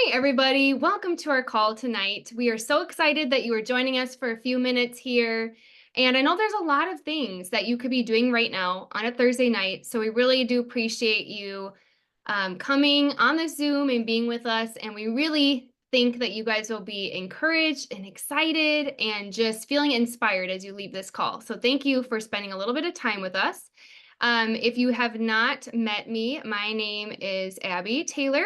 Hi, everybody. Welcome to our call tonight. We are so excited that you are joining us for a few minutes here. And I know there's a lot of things that you could be doing right now on a Thursday night. So we really do appreciate you coming on the Zoom and being with us. And we really think that you guys will be encouraged and excited and just feeling inspired as you leave this call. So thank you for spending a little bit of time with us. If you have not met me, my name is Abby Taylor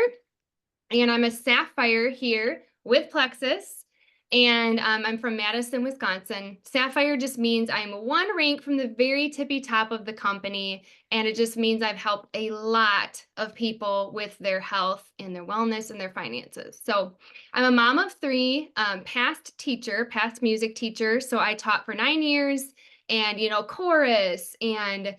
and I'm a Sapphire here with Plexus, and I'm from Madison, Wisconsin. Sapphire just means I'm one rank from the very tippy top of the company, and it just means I've helped a lot of people with their health and their wellness and their finances. So I'm a mom of three, past music teacher. So I taught for 9 years, and chorus and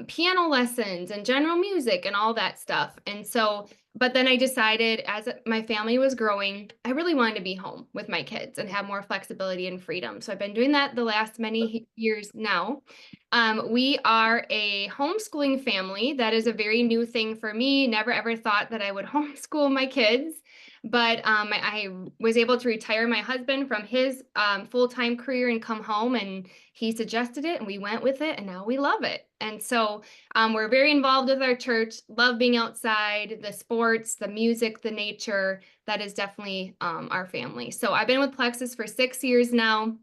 piano lessons and general music and all that stuff. And so but then I decided as my family was growing, I really wanted to be home with my kids and have more flexibility and freedom. So I've been doing that the last many years now. We are a homeschooling family. That is a very new thing for me. Never ever thought that I would homeschool my kids. But I was able to retire my husband from his full-time career and come home, and he suggested it and we went with it, and now we love it. And so we're very involved with our church, love being outside, the sports, the music, the nature. That is definitely our family. So I've been with Plexus for 6 years now.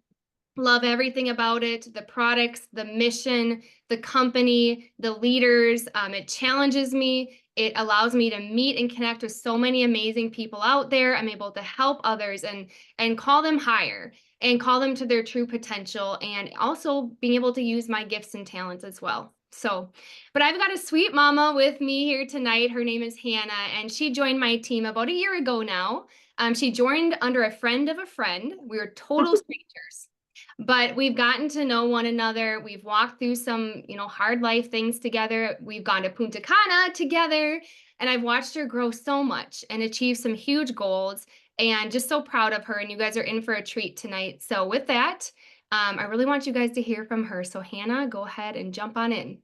Love everything about it, the products, the mission, the company, the leaders. It challenges me. It allows me to meet and connect with so many amazing people out there. I'm able to help others and call them higher and call them to their true potential, and also being able to use my gifts and talents as well. So, but I've got a sweet mama with me here tonight. Her name is Hannah, and she joined my team about a year ago now. She joined under a friend of a friend. We were total strangers, but we've gotten to know one another. We've walked through some, hard life things together. We've gone to Punta Cana together, and I've watched her grow so much and achieve some huge goals, and just so proud of her. And you guys are in for a treat tonight. So with that, I really want you guys to hear from her. So Hannah, go ahead and jump on in.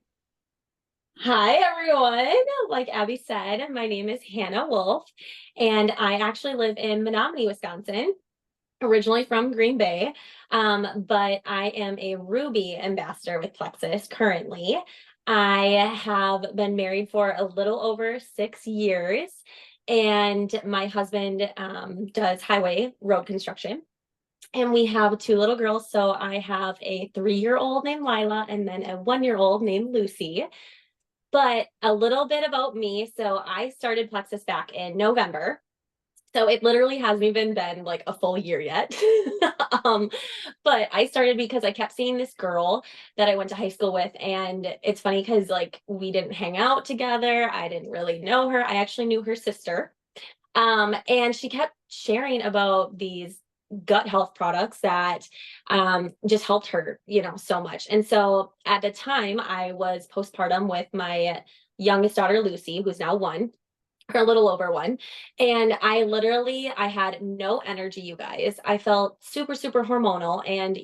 Hi, everyone. Like Abby said, my name is Hannah Wolf, and I actually live in Menominee, Wisconsin, originally from Green Bay. But I am a Ruby ambassador with Plexus currently. I have been married for a little over 6 years, and my husband does highway road construction. And we have two little girls. So I have a 3-year-old named Lila and then a 1-year-old named Lucy. But a little bit about me. So I started Plexus back in November. So it literally hasn't even been like a full year yet. um, but I started because I kept seeing this girl that I went to high school with. And it's funny because like we didn't hang out together. I didn't really know her. I actually knew her sister. And she kept sharing about these gut health products that just helped her, so much. And so at the time, I was postpartum with my youngest daughter, Lucy, who's now 1 or a little over 1. And I had no energy, you guys. I felt super, super hormonal. And,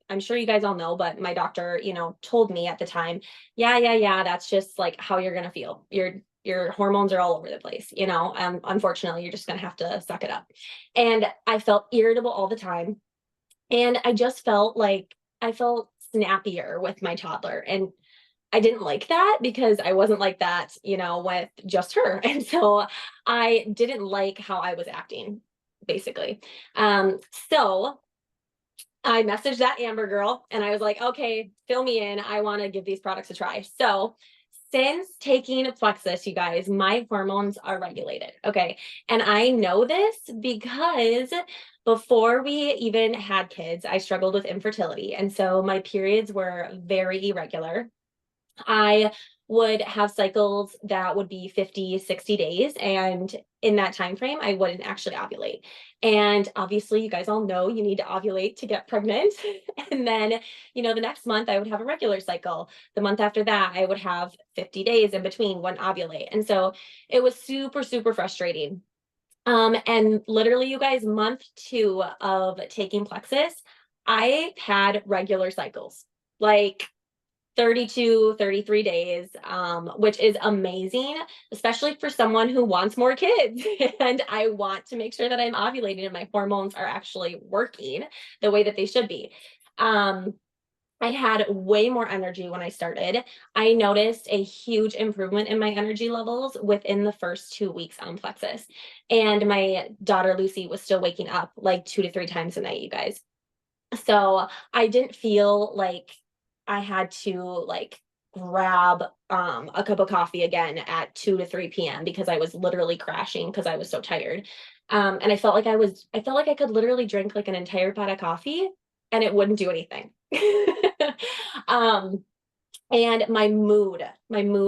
I'm sure you guys all know, but my doctor, told me at the time, yeah, that's just like how you're going to feel. Your hormones are all over the place, unfortunately, you're just going to have to suck it up. And I felt irritable all the time. And I just felt like I felt snappier with my toddler. And I didn't like that because I wasn't like that, with just her. And so I didn't like how I was acting, basically. So I messaged that Amber girl and I was like, okay, fill me in. I want to give these products a try. So since taking Plexus, you guys, my hormones are regulated. Okay. And I know this because before we even had kids, I struggled with infertility. And so my periods were very irregular. I would have cycles that would be 50, 60 days. And in that time frame, I wouldn't actually ovulate. And obviously, you guys all know you need to ovulate to get pregnant. And then, the next month I would have a regular cycle. The month after that, I would have 50 days in between when ovulate. And so it was super, super frustrating. And literally, you guys, month 2 of taking Plexus, I had regular cycles. Like 32, 33 days, which is amazing, especially for someone who wants more kids. And I want to make sure that I'm ovulating and my hormones are actually working the way that they should be. Um, I had way more energy when I started. I noticed a huge improvement in my energy levels within the first 2 weeks on Plexus. And my daughter Lucy was still waking up like 2 to 3 times a night, you guys. So I didn't feel like I had to like grab a cup of coffee again at 2 to 3 p.m. because I was literally crashing because I was so tired. And I felt like I could literally drink like an entire pot of coffee and it wouldn't do anything. um and my mood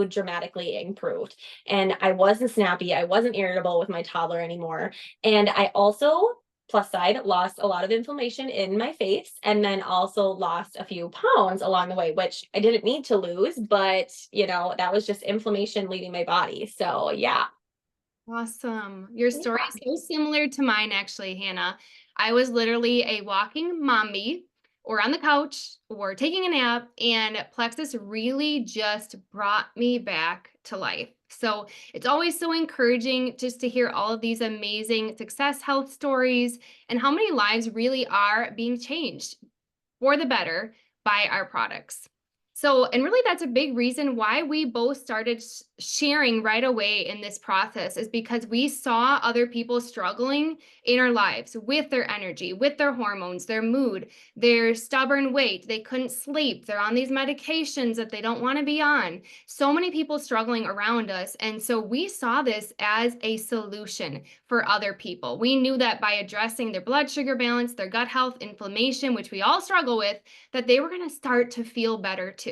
dramatically improved, and I wasn't snappy, I wasn't irritable with my toddler anymore. And I also, plus side, lost a lot of inflammation in my face, and then also lost a few pounds along the way, which I didn't need to lose, but that was just inflammation leaving my body. So yeah. Awesome. Your story Yeah. is so similar to mine, actually, Hannah. I was literally a walking mommy or on the couch or taking a nap, and Plexus really just brought me back to life. So it's always so encouraging just to hear all of these amazing success health stories and how many lives really are being changed for the better by our products. So, and really, that's a big reason why we both started sharing right away in this process, is because we saw other people struggling in our lives with their energy, with their hormones, their mood, their stubborn weight. They couldn't sleep. They're on these medications that they don't want to be on. So many people struggling around us. And so we saw this as a solution for other people. We knew that by addressing their blood sugar balance, their gut health, inflammation, which we all struggle with, that they were going to start to feel better too.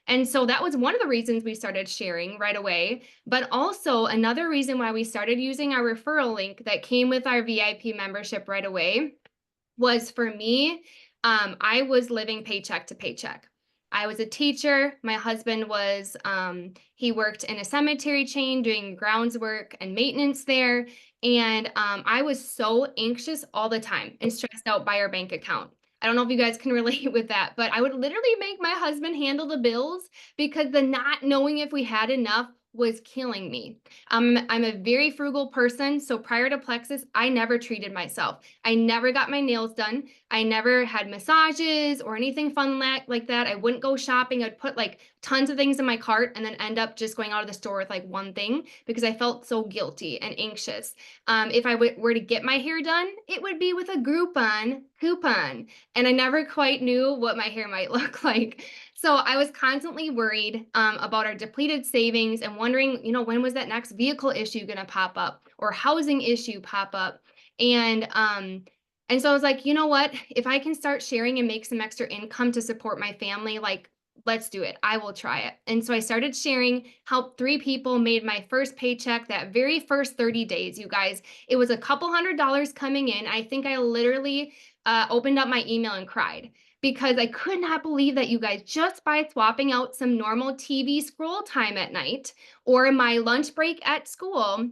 And so that was one of the reasons we started sharing right away. But also, another reason why we started using our referral link that came with our VIP membership right away was, for me, I was living paycheck to paycheck. I was a teacher. My husband was, he worked in a cemetery chain doing grounds work and maintenance there. And I was so anxious all the time and stressed out by our bank account. I don't know if you guys can relate with that, but I would literally make my husband handle the bills because the not knowing if we had enough was killing me. I'm a very frugal person. So prior to Plexus, I never treated myself. I never got my nails done. I never had massages or anything fun like that. I wouldn't go shopping. I'd put like tons of things in my cart and then end up just going out of the store with like one thing because I felt so guilty and anxious. If I were to get my hair done, it would be with a Groupon coupon. And I never quite knew what my hair might look like. So I was constantly worried about our depleted savings and wondering, when was that next vehicle issue going to pop up or housing issue pop up? And so I was like, you know what? If I can start sharing and make some extra income to support my family, like, let's do it. I will try it. And so I started sharing, helped 3 people, made my first paycheck that very first 30 days, you guys. It was a couple $100 coming in. I think I literally opened up my email and cried because I could not believe that, you guys, just by swapping out some normal TV scroll time at night or my lunch break at school,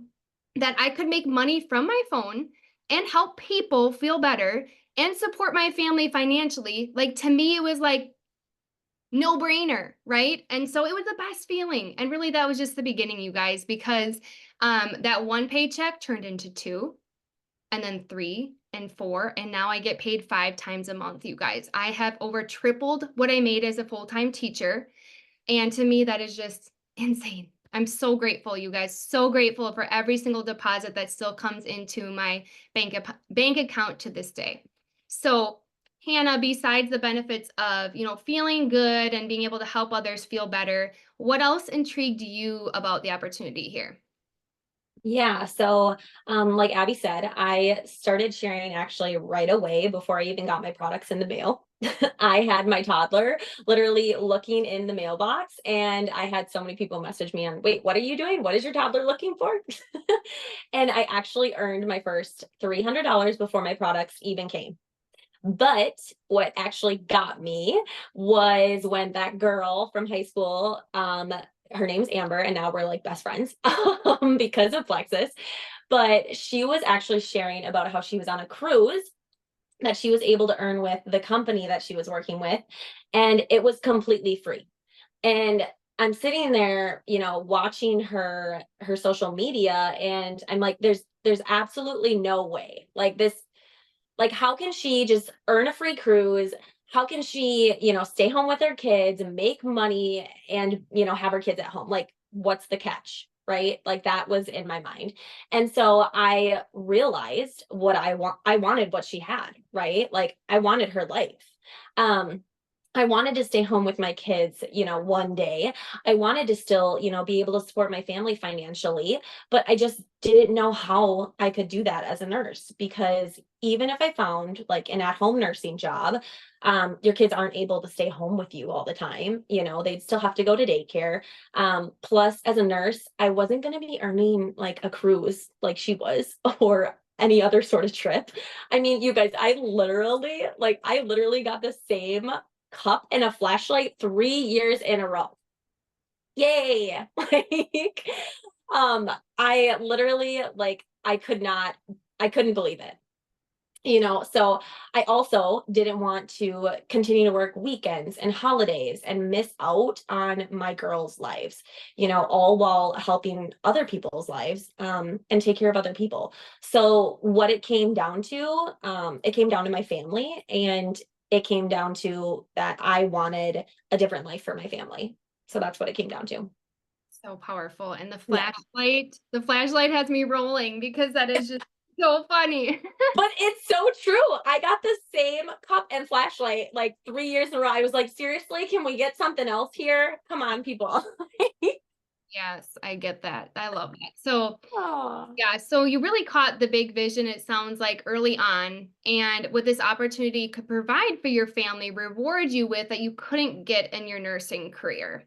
that I could make money from my phone and help people feel better and support my family financially. Like, to me, it was like no brainer, right? And so it was the best feeling. And really, that was just the beginning, you guys, because that one paycheck turned into two, and then 3 and 4, and now I get paid 5 times a month, you guys. I have over tripled what I made as a full-time teacher, and to me, that is just insane. I'm so grateful, you guys, so grateful for every single deposit that still comes into my bank account to this day. So, Hannah, besides the benefits of, feeling good and being able to help others feel better, what else intrigued you about the opportunity here? Yeah, so like Abby said, I started sharing actually right away before I even got my products in the mail. I had my toddler literally looking in the mailbox, and I had so many people message me on, wait, what are you doing? What is your toddler looking for? And I actually earned my first $300 before my products even came. But what actually got me was when that girl from high school, her name's Amber, and now we're like best friends because of Plexus. But she was actually sharing about how she was on a cruise that she was able to earn with the company that she was working with, and it was completely free. And I'm sitting there, watching her social media, and I'm like, there's absolutely no way. Like this, like how can she just earn a free cruise? How can she, stay home with her kids and make money and, have her kids at home? Like, what's the catch? Right? Like that was in my mind. And so I realized what I wanted what she had, right? Like I wanted her life. Um, I wanted to stay home with my kids, one day. I wanted to still, be able to support my family financially, but I just didn't know how I could do that as a nurse because even if I found like an at-home nursing job, your kids aren't able to stay home with you all the time. They'd still have to go to daycare. Plus, as a nurse, I wasn't going to be earning like a cruise like she was or any other sort of trip. I mean, you guys, I literally got the same cup and a flashlight 3 years in a row. Yay. Like, I literally like I couldn't believe it. So I also didn't want to continue to work weekends and holidays and miss out on my girls' lives, all while helping other people's lives, and take care of other people. So what it came down to my family, and it came down to that I wanted a different life for my family. So that's what it came down to. So powerful. And Yeah. the flashlight has me rolling because that is just so funny. But it's so true. I got the same cup and flashlight like 3 years in a row. I was like, seriously, can we get something else here? Come on, people. Yes, I get that. I love that. So, Aw. yeah, so you really caught the big vision, it sounds like early on. And what this opportunity could provide for your family, reward you with that you couldn't get in your nursing career.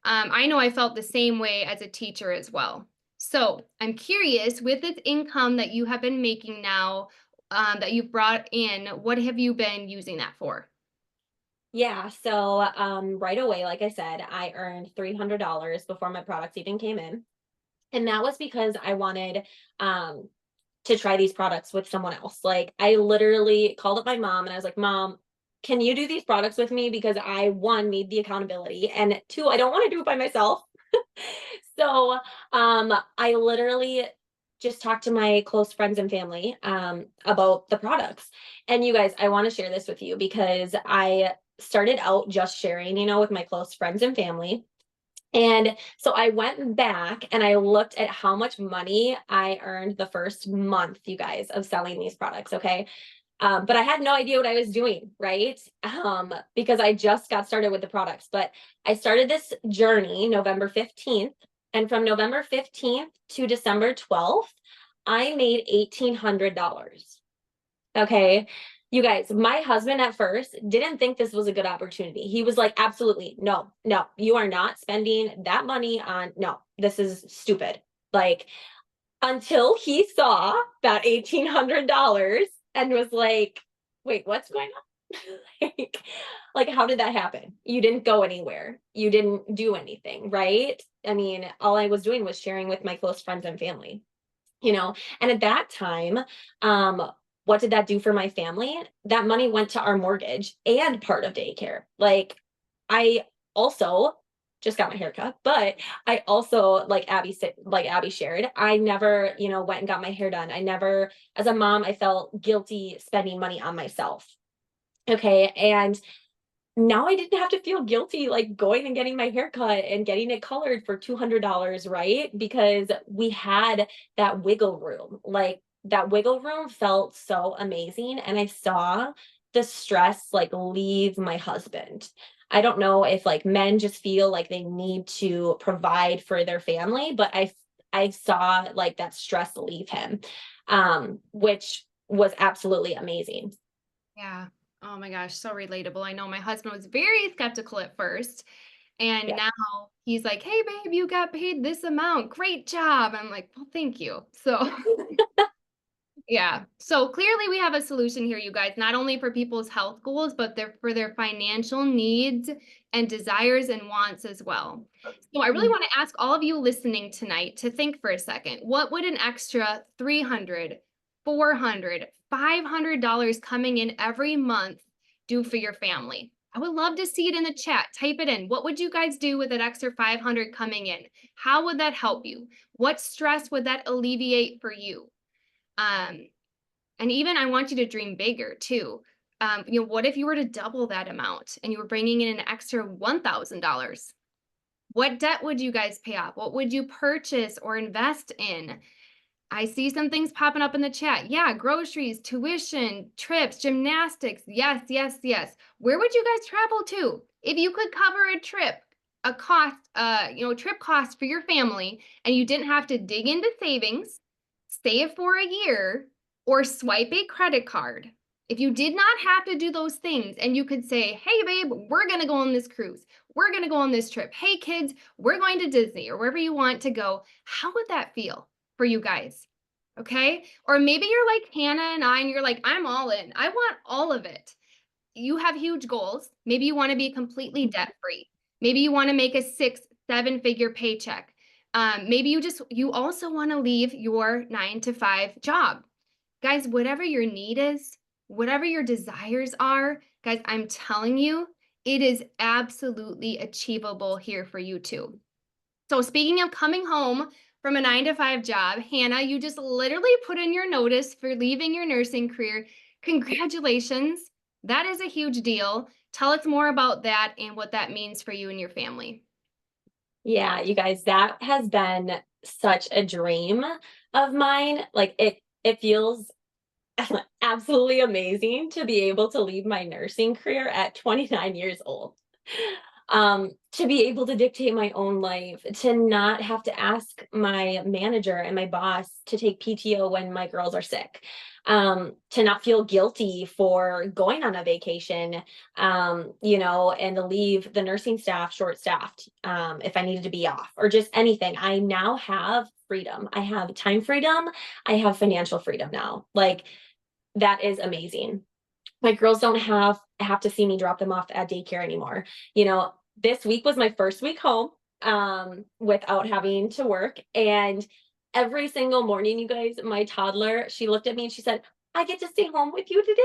I know I felt the same way as a teacher as well. So I'm curious, with this income that you have been making now, that you've brought in, what have you been using that for? Yeah, so right away, like I said, I earned $300 before my products even came in. And that was because I wanted to try these products with someone else. Like I literally called up my mom and I was like, Mom, can you do these products with me? Because I, one, need the accountability, and two, I don't want to do it by myself. So I literally just talked to my close friends and family about the products. And you guys, I want to share this with you because I started out just sharing, with my close friends and family. And so I went back and I looked at how much money I earned the first month, you guys, of selling these products. Okay. But I had no idea what I was doing, right? Because I just got started with the products. But I started this journey November 15th. And from November 15th to December 12th, I made $1,800. Okay. You guys, my husband at first didn't think this was a good opportunity. He was like, absolutely, no, no, you are not spending that money on, no, this is stupid. Like, until he saw that $1,800 and was like, wait, what's going on? like, like, how did that happen? You didn't go anywhere. You didn't do anything, right? I mean, all I was doing was sharing with my close friends and family, and at that time, um, what did that do for my family? That money went to our mortgage and part of daycare. Like, I also just got my hair cut, but I also, like Abby shared, I never, went and got my hair done. I never, as a mom, I felt guilty spending money on myself. Okay. And now I didn't have to feel guilty like going and getting my hair cut and getting it colored for $200, right? Because we had that wiggle room. Like that wiggle room felt so amazing. And I saw the stress like leave my husband. I don't know if like men just feel like they need to provide for their family, but I saw like that stress leave him, which was absolutely amazing. Yeah. Oh my gosh, so relatable. I know my husband was very skeptical at first, and Yeah. now he's like, "Hey babe, you got paid this amount. Great job." I'm like, "Well, thank you." So, yeah. So clearly we have a solution here, you guys, not only for people's health goals, but for their financial needs and desires and wants as well. So I really want to ask all of you listening tonight to think for a second. What would an extra 300, 400, $500 coming in every month do for your family? I would love to see it in the chat. Type it in. What would you guys do with that extra 500 coming in? How would that help you? What stress would that alleviate for you? Um, and even I want you to dream bigger too. What if you were to double that amount and you were bringing in an extra $1,000? What debt would you guys pay off? What would you purchase or invest in? I see some things popping up in the chat. Yeah, groceries, tuition, trips, gymnastics. Yes, yes, yes. Where would you guys travel to? If you could cover a trip, trip cost for your family, and you didn't have to dig into savings, save for a year, or swipe a credit card. If you did not have to do those things and you could say, hey, babe, we're going to go on this cruise. We're going to go on this trip. Hey, kids, we're going to Disney or wherever you want to go. How would that feel for you guys? Okay. Or maybe you're like Hannah and I, and you're like, I'm all in. I want all of it. You have huge goals. Maybe you want to be completely debt free. Maybe you want to make a 6, 7 figure paycheck. Maybe you also want to leave your 9 to 5 job. Guys, whatever your need is, whatever your desires are, guys, I'm telling you, it is absolutely achievable here for you too. So speaking of coming home from a 9 to 5 job, Hannah, you just literally put in your notice for leaving your nursing career. Congratulations. That is a huge deal. Tell us more about that and what that means for you and your family. Yeah, you guys, that has been such a dream of mine. Like it feels absolutely amazing to be able to leave my nursing career at 29 years old. To be able to dictate my own life, to not have to ask my manager and my boss to take PTO when my girls are sick, to not feel guilty for going on a vacation, and to leave the nursing staff short staffed if I needed to be off or just anything. I now have freedom. I have time freedom. I have financial freedom now. Like, that is amazing. My girls don't have to see me drop them off at daycare anymore. This week was my first week home without having to work, and every single morning, you guys, my toddler, she looked at me and she said, "I get to stay home with you today."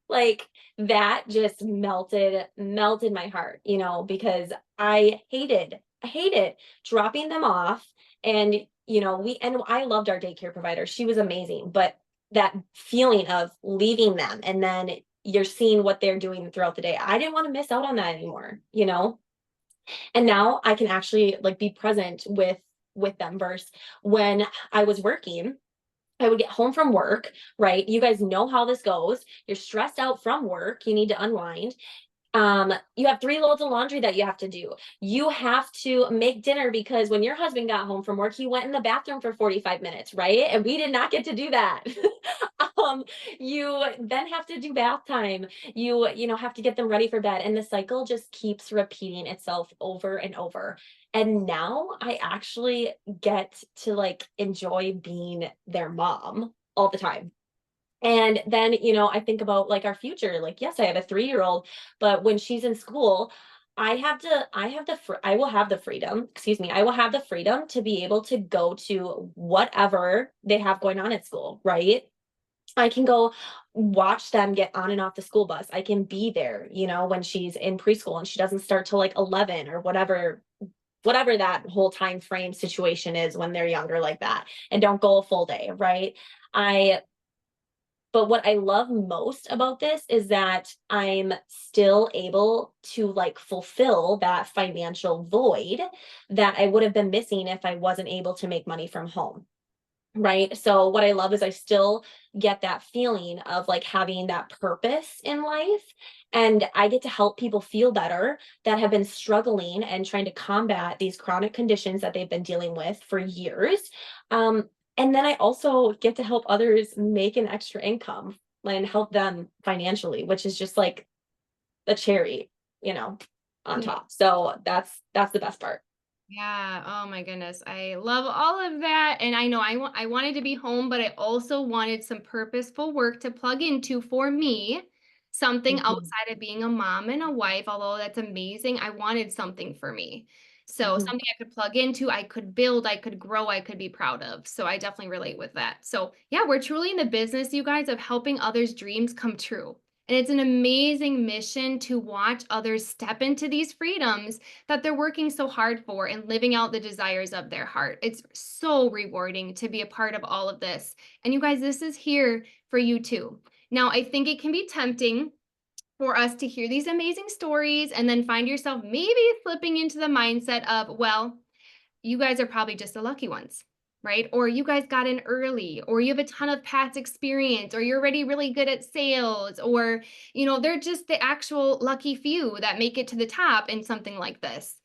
Like, that just melted my heart, because I hated dropping them off. And I loved our daycare provider. She was amazing, but that feeling of leaving them and then you're seeing what they're doing throughout the day. I didn't want to miss out on that anymore. And now I can actually like be present with them versus when I was working. I would get home from work, right? You guys know how this goes. You're stressed out from work. You need to unwind. You have 3 loads of laundry that you have to do. You have to make dinner because when your husband got home from work, he went in the bathroom for 45 minutes, right? And we did not get to do that. um, you then have to do bath time. You have to get them ready for bed. And the cycle just keeps repeating itself over and over. And now I actually get to like enjoy being their mom all the time. And then, I think about like our future. Like, yes, I have a 3-year-old, but when she's in school, I will have the freedom, excuse me, I will have the freedom to be able to go to whatever they have going on at school, right? I can go watch them get on and off the school bus. I can be there, when she's in preschool and she doesn't start till like 11 or whatever that whole time frame situation is when they're younger like that, and don't go a full day, right? I But what I love most about this is that I'm still able to like fulfill that financial void that I would have been missing if I wasn't able to make money from home. Right. So what I love is I still get that feeling of like having that purpose in life. And I get to help people feel better that have been struggling and trying to combat these chronic conditions that they've been dealing with for years. And then I also get to help others make an extra income and help them financially, which is just like the cherry, you know, on top. So that's the best part. Yeah, oh my goodness. I love all of that. And I know I wanted to be home, but I also wanted some purposeful work to plug into for me. Something Mhm, outside of being a mom and a wife, although that's amazing. I wanted something for me. So mhm. something I could plug into, I could build, I could grow, I could be proud of. So I definitely relate with that. So yeah, we're truly in the business, you guys, of helping others' dreams come true. And it's an amazing mission to watch others step into these freedoms that they're working so hard for and living out the desires of their heart. It's so rewarding to be a part of all of this. And you guys, this is here for you too. Now, I think it can be tempting for us to hear these amazing stories and then find yourself maybe slipping into the mindset of, well, you guys are probably just the lucky ones, right? Or you guys got in early, or you have a ton of past experience, or you're already really good at sales, or, they're just the actual lucky few that make it to the top in something like this.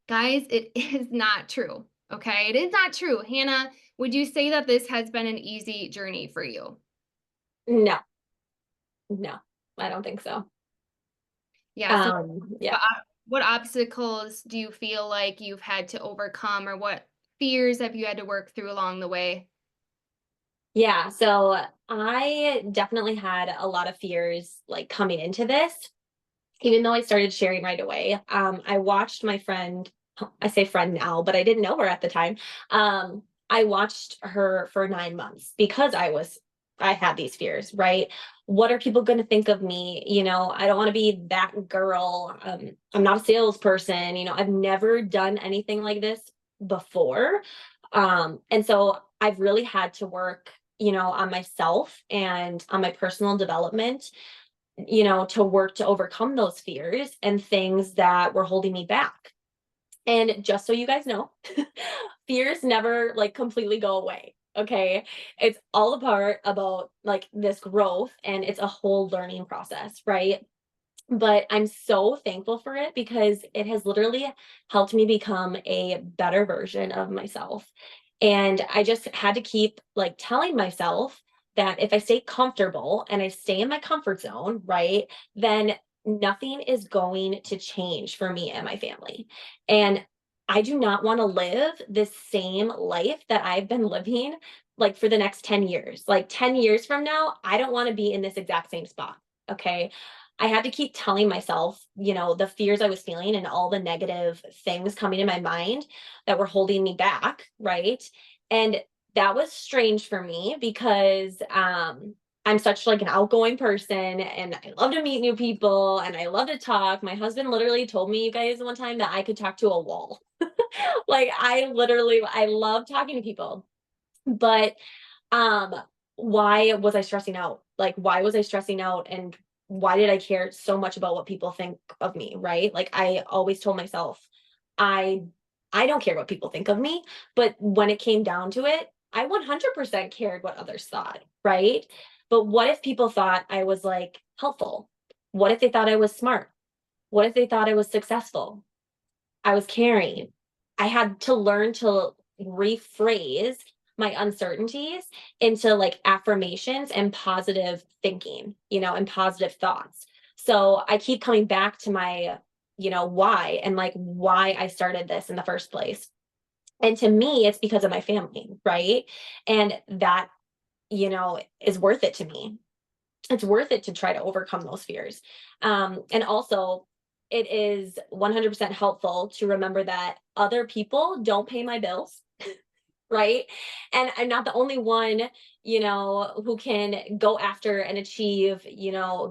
Guys, it is not true. Okay. It is not true. Hannah, would you say that this has been an easy journey for you? No, no, I don't think so. Yeah. So Yeah. what obstacles do you feel like you've had to overcome, or what fears have you had to work through along the way? Yeah, so I definitely had a lot of fears like coming into this, even though I started sharing right away. I watched my friend, I say friend now, but I didn't know her at the time. I watched her for 9 months because I had these fears, right? What are people going to think of me? I don't want to be that girl. I'm not a salesperson. I've never done anything like this before. And so I've really had to work, on myself and on my personal development, to work to overcome those fears and things that were holding me back. And just so you guys know, fears never like completely go away. Okay. It's all a part about like this growth, and it's a whole learning process, right? But I'm so thankful for it because it has literally helped me become a better version of myself. And I just had to keep like telling myself that if I stay comfortable and I stay in my comfort zone, right, then nothing is going to change for me and my family. And I do not want to live this same life that I've been living like for the next 10 years. Like 10 years from now, I don't want to be in this exact same spot. Okay. I had to keep telling myself, the fears I was feeling and all the negative things coming in my mind that were holding me back, right? And that was strange for me because I'm such like an outgoing person, and I love to meet new people and I love to talk. My husband literally told me, you guys, one time that I could talk to a wall. Like I love talking to people. But um, why was I stressing out? Like, why was I stressing out? And why did I care so much about what people think of me? Right. Like, I always told myself, I, I don't care what people think of me. But when it came down to it, I 100% cared what others thought. Right. But what if people thought I was like helpful? What if they thought I was smart? What if they thought I was successful? I was caring. I had to learn to rephrase my uncertainties into like affirmations and positive thinking, and positive thoughts. So I keep coming back to my, why, and like why I started this in the first place. And to me, it's because of my family, right? And that, is worth it to me. It's worth it to try to overcome those fears. And also, it is 100% helpful to remember that other people don't pay my bills, right? And I'm not the only one, who can go after and achieve,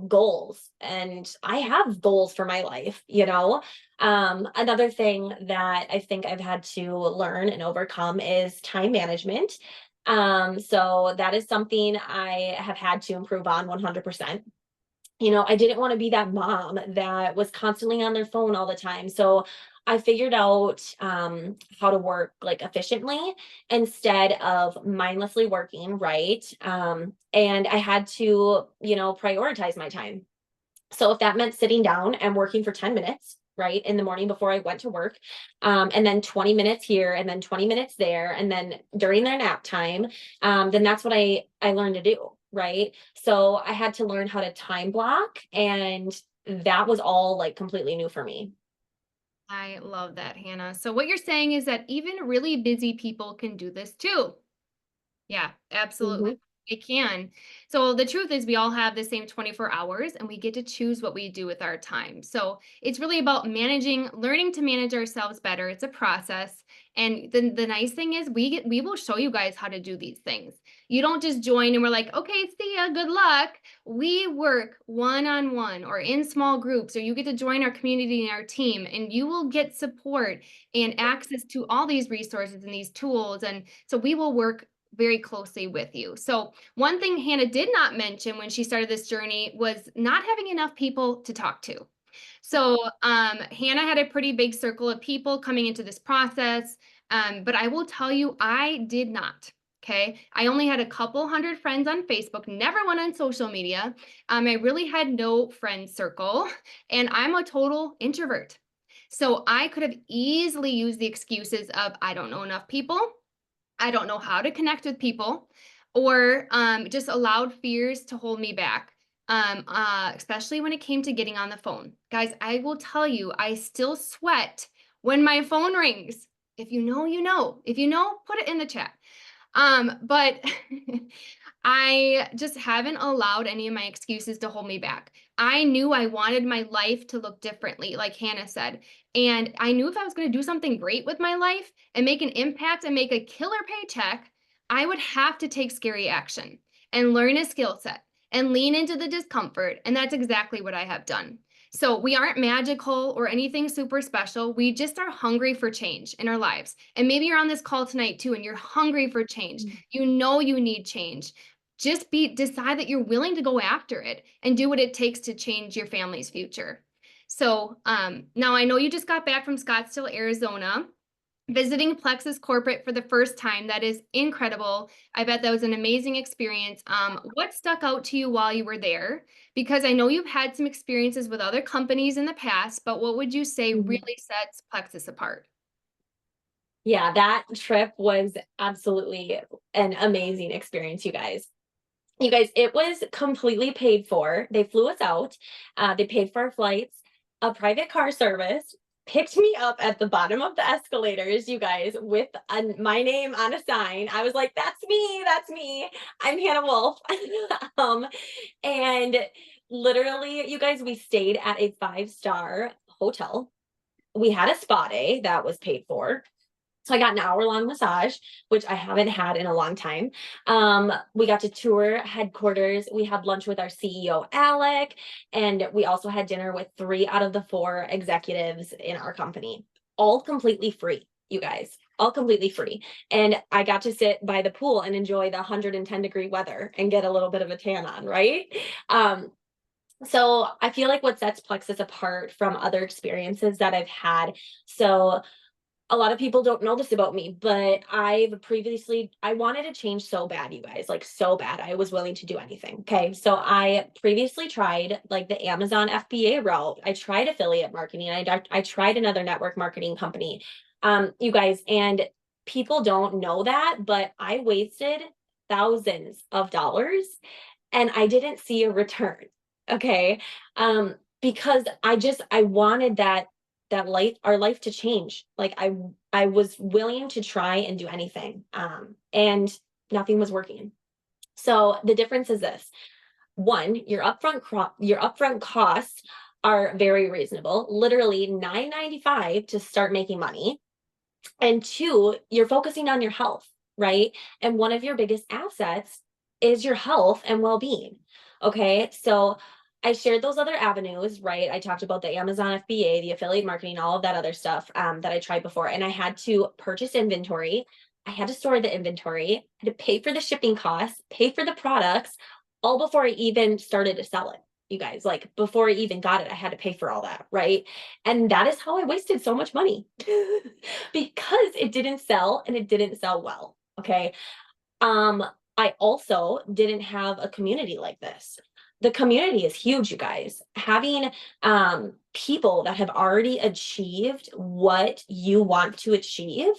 goals. And I have goals for my life, Another thing that I think I've had to learn and overcome is time management. So that is something I have had to improve on 100%. I didn't want to be that mom that was constantly on their phone all the time. So I figured out how to work like efficiently instead of mindlessly working, right? And I had to, prioritize my time. So if that meant sitting down and working for 10 minutes, right, in the morning before I went to work, and then 20 minutes here and then 20 minutes there, and then during their nap time, then that's what I learned to do, right? So I had to learn how to time block, and that was all like completely new for me. I love that, Hannah. So, what you're saying is that even really busy people can do this too. Yeah, absolutely. Mhm. It can. So the truth is we all have the same 24 hours and we get to choose what we do with our time. So it's really about managing, learning to manage ourselves better. It's a process. And the nice thing is we will show you guys how to do these things. You don't just join and we're like, okay, see ya, good luck. We work one-on-one or in small groups, or you get to join our community and our team, and you will get support and access to all these resources and these tools. And so we will work very closely with you. So one thing Hannah did not mention when she started this journey was not having enough people to talk to. So Hannah had a pretty big circle of people coming into this process. But I will tell you, I did not. Okay. I only had a couple hundred friends on Facebook, never went on social media. I really had no friend circle, and I'm a total introvert. So I could have easily used the excuses of I don't know enough people. I don't know how to connect with people, or just allowed fears to hold me back. Especially when it came to getting on the phone. Guys, I will tell you, I still sweat when my phone rings. If you know, you know. If you know, put it in the chat. But I just haven't allowed any of my excuses to hold me back. I knew I wanted my life to look differently, like Hannah said. And I knew if I was going to do something great with my life and make an impact and make a killer paycheck, I would have to take scary action and learn a skill set and lean into the discomfort. And that's exactly what I have done. So we aren't magical or anything super special. We just are hungry for change in our lives. And maybe you're on this call tonight too, and you're hungry for change. You know you need change. Just decide that you're willing to go after it and do what it takes to change your family's future. So now I know you just got back from Scottsdale, Arizona, visiting Plexus Corporate for the first time. That is incredible. I bet that was an amazing experience. What stuck out to you while you were there? Because I know you've had some experiences with other companies in the past, but what would you say Mhm. really sets Plexus apart? Yeah, that trip was absolutely an amazing experience, you guys. You guys, it was completely paid for. They flew us out. They paid for our flights. A private car service picked me up at the bottom of the escalators, you guys, with my name on a sign. I was like, "That's me. That's me. I'm Hannah Wolf." um, and literally, you guys, we stayed at a five-star hotel. We had a spa day that was paid for. So I got an hour-long massage, which I haven't had in a long time. We got to tour headquarters. We had lunch with our CEO, Alec, and we also had dinner with 3 out of the 4 executives in our company, all completely free, you guys, all completely free. And I got to sit by the pool and enjoy the 110-degree weather and get a little bit of a tan on, right? Um, so I feel like what sets Plexus apart from other experiences that I've had. So a lot of people don't know this about me, but I wanted to change so bad, you guys, like so bad. I was willing to do anything. Okay. So I previously tried like the Amazon FBA route. I tried affiliate marketing. I tried another network marketing company. You guys, and people don't know that, but I wasted thousands of dollars and I didn't see a return. Okay. Because I wanted that life, our life to change. Like I was willing to try and do anything. And nothing was working. So the difference is this. One, your upfront costs are very reasonable, literally $9.95 to start making money. And two, you're focusing on your health, right? And one of your biggest assets is your health and well-being. Okay. So I shared those other avenues, right? I talked about the Amazon FBA, the affiliate marketing, all of that other stuff that I tried before. And I had to purchase inventory. I had to store the inventory, I had to pay for the shipping costs, pay for the products, all before I even started to sell it. You guys, like before I even got it, I had to pay for all that, right? And that is how I wasted so much money because it didn't sell and it didn't sell well. Okay. Um, I also didn't have a community like this. The community is huge, you guys. Having people that have already achieved what you want to achieve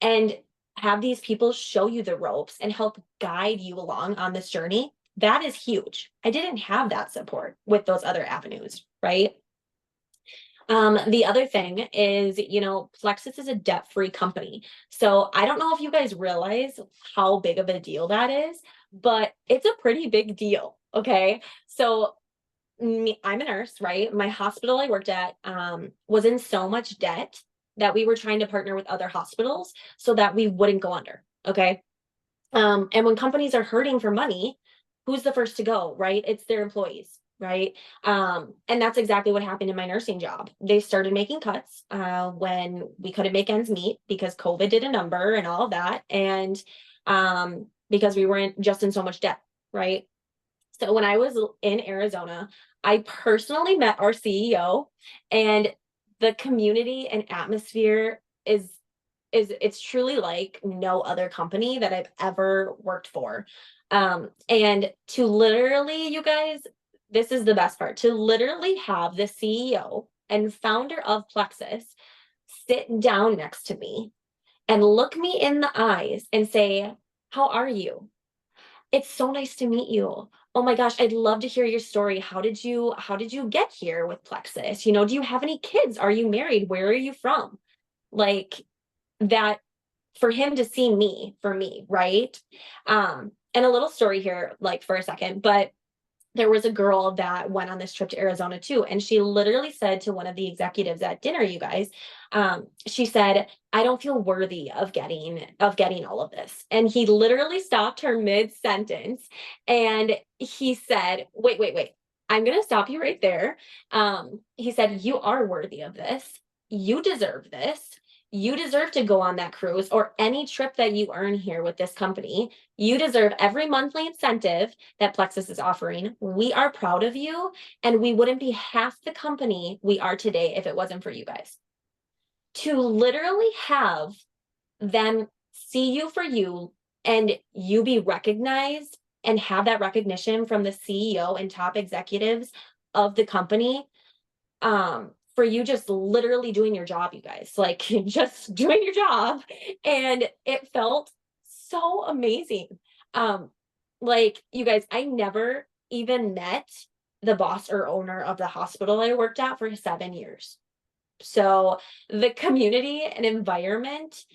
and have these people show you the ropes and help guide you along on this journey, that is huge. I didn't have that support with those other avenues, right? The other thing is, Plexus is a debt-free company. So I don't know if you guys realize how big of a deal that is, but it's a pretty big deal. Okay. So I'm a nurse, right? My hospital I worked at was in so much debt that we were trying to partner with other hospitals so that we wouldn't go under. Okay. And when companies are hurting for money, who's the first to go, right? It's their employees, right? And that's exactly what happened in my nursing job. They started making cuts when we couldn't make ends meet because COVID did a number and all of that. And because we were just in so much debt, right? So when I was in Arizona, I personally met our CEO, and the community and atmosphere is it's truly like no other company that I've ever worked for. And to literally, you guys, this is the best part, to literally have the CEO and founder of Plexus sit down next to me and look me in the eyes and say, "How are you? It's so nice to meet you. Oh my gosh, I'd love to hear your story. How did you get here with Plexus? Do you have any kids? Are you married? Where are you from?" Like that, for him to see me for me, right? And a little story here, like for a second, but there was a girl that went on this trip to Arizona too. And she literally said to one of the executives at dinner, you guys, she said, "I don't feel worthy of getting all of this." And he literally stopped her mid-sentence and he said, "Wait, wait, wait. I'm gonna stop you right there." He said, "You are worthy of this. You deserve this. You deserve to go on that cruise or any trip that you earn here with this company. You deserve every monthly incentive that Plexus is offering. We are proud of you, and we wouldn't be half the company we are today if it wasn't for you guys." To literally have them see you for you and you be recognized and have that recognition from the CEO and top executives of the company, for you just literally doing your job, you guys, like just doing your job. And it felt so amazing. Um, like you guys, I never even met the boss or owner of the hospital I worked at for 7 years. So the community and environment,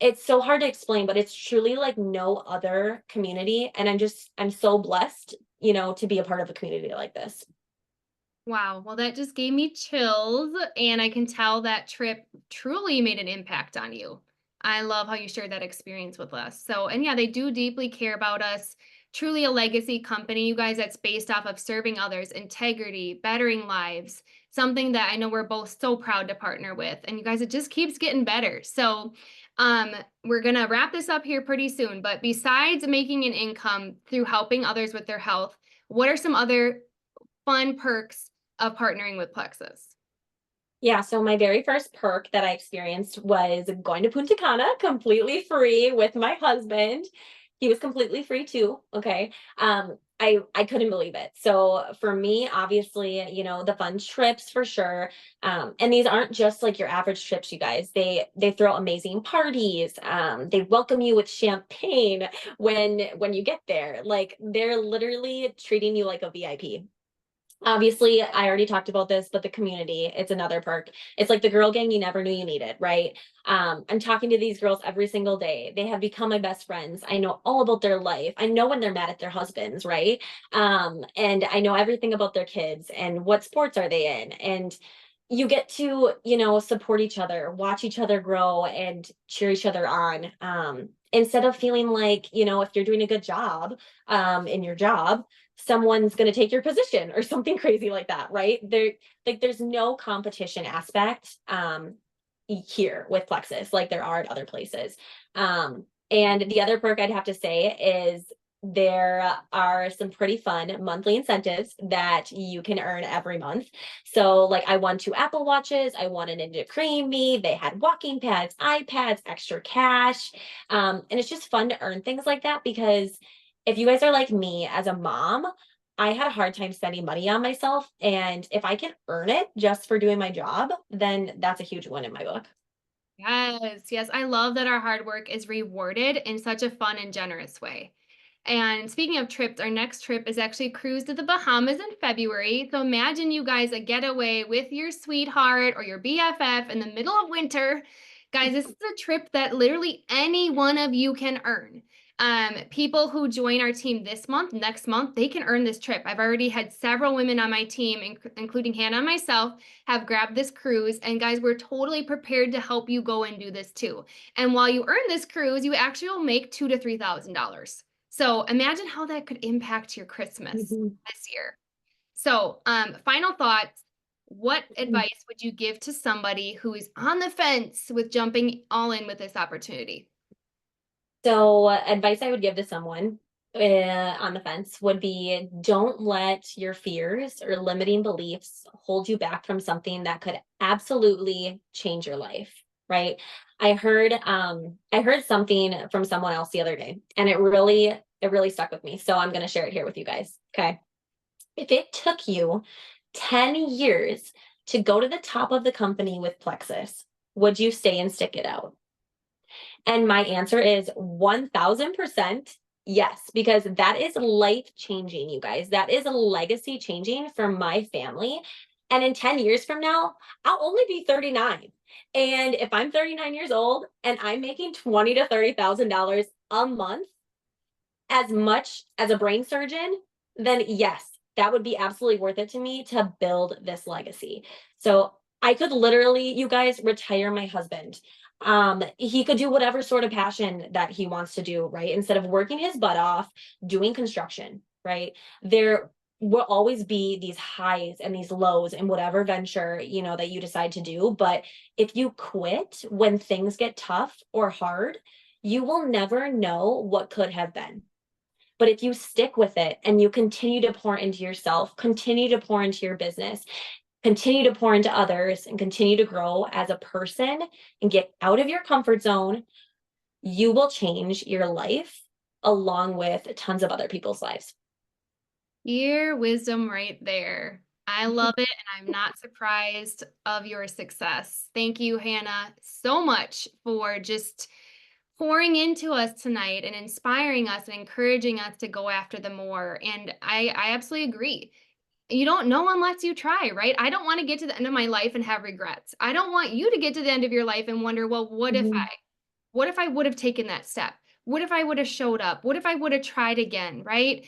it's so hard to explain, but it's truly like no other community. And I'm so blessed, to be a part of a community like this. Wow. Well, that just gave me chills, and I can tell that trip truly made an impact on you. I love how you shared that experience with us. So, and yeah, they do deeply care about us. Truly a legacy company, you guys, that's based off of serving others, integrity, bettering lives, something that I know we're both so proud to partner with. And you guys, it just keeps getting better. So, um, we're going to wrap this up here pretty soon. But besides making an income through helping others with their health, what are some other fun perks of partnering with Plexus? Yeah, so my very first perk that I experienced was going to Punta Cana completely free with my husband. He was completely free too. Okay. I couldn't believe it. So for me, obviously, the fun trips for sure. And these aren't just like your average trips, you guys. They throw amazing parties. They welcome you with champagne when you get there. Like they're literally treating you like a VIP. Obviously, I already talked about this, but the community, it's another perk. It's like the girl gang you never knew you needed, right? I'm talking to these girls every single day. They have become my best friends. I know all about their life. I know when they're mad at their husbands, right? And I know everything about their kids and what sports are they in. And you get to, support each other, watch each other grow and cheer each other on. Instead of feeling like, if you're doing a good job in your job, someone's going to take your position or something crazy like that, right? There's no competition aspect here with Plexus like there are at other places. And the other perk I'd have to say is there are some pretty fun monthly incentives that you can earn every month. So like I won 2 Apple Watches, I won an Ninja Creamy, they had walking pads, iPads, extra cash. And it's just fun to earn things like that because if you guys are like me as a mom, I had a hard time spending money on myself. And if I can earn it just for doing my job, then that's a huge win in my book. Yes, yes. I love that our hard work is rewarded in such a fun and generous way. And speaking of trips, our next trip is actually a cruise to the Bahamas in February. So imagine you guys a getaway with your sweetheart or your BFF in the middle of winter. Guys, this is a trip that literally any one of you can earn. People who join our team this month, next month, they can earn this trip. I've already had several women on my team, including Hannah and myself, have grabbed this cruise. And guys, we're totally prepared to help you go and do this too. And while you earn this cruise, you actually will make $2,000 to $3,000. So imagine how that could impact your Christmas Mhm. this year. So, final thoughts. What advice would you give to somebody who is on the fence with jumping all in with this opportunity? So, advice I would give to someone on the fence would be don't let your fears or limiting beliefs hold you back from something that could absolutely change your life, right? I heard something from someone else the other day and it really stuck with me. So I'm going to share it here with you guys. Okay. If it took you 10 years to go to the top of the company with Plexus, would you stay and stick it out? And my answer is 1000% yes, because that is life changing, you guys. That is legacy changing for my family. And in 10 years from now, I'll only be 39. And if I'm 39 years old and I'm making $20,000 to $30,000 a month, as much as a brain surgeon, then yes, that would be absolutely worth it to me to build this legacy. So I could literally, you guys, retire my husband. He could do whatever sort of passion that he wants to do, right? Instead of working his butt off doing construction, right? There will always be these highs and these lows in whatever venture, that you decide to do. But if you quit when things get tough or hard, you will never know what could have been. But if you stick with it and you continue to pour into yourself, continue to pour into your business, continue to pour into others, and continue to grow as a person and get out of your comfort zone, you will change your life along with tons of other people's lives. Your wisdom right there. I love it, and I'm not surprised of your success. Thank you, Hannah, so much for just pouring into us tonight and inspiring us and encouraging us to go after the more. And I absolutely agree. You don't know unless you try, right? I don't want to get to the end of my life and have regrets. I don't want you to get to the end of your life and wonder, well, Mhm. what if I would have taken that step? What if I would have showed up? What if I would have tried again, right?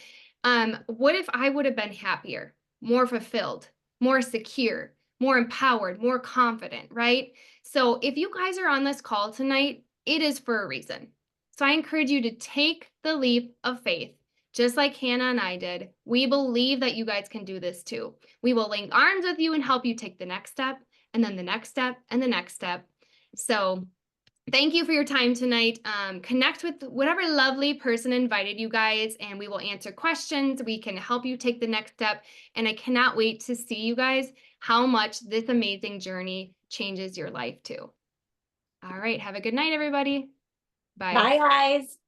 What if I would have been happier, more fulfilled, more secure, more empowered, more confident, right? So if you guys are on this call tonight, it is for a reason. So I encourage you to take the leap of faith, just like Hannah and I did. We believe that you guys can do this too. We will link arms with you and help you take the next step, and then the next step, and the next step. So thank you for your time tonight. Connect with whatever lovely person invited you guys, and we will answer questions. We can help you take the next step. And I cannot wait to see you guys how much this amazing journey changes your life too. All right. Have a good night, everybody. Bye. Bye, guys.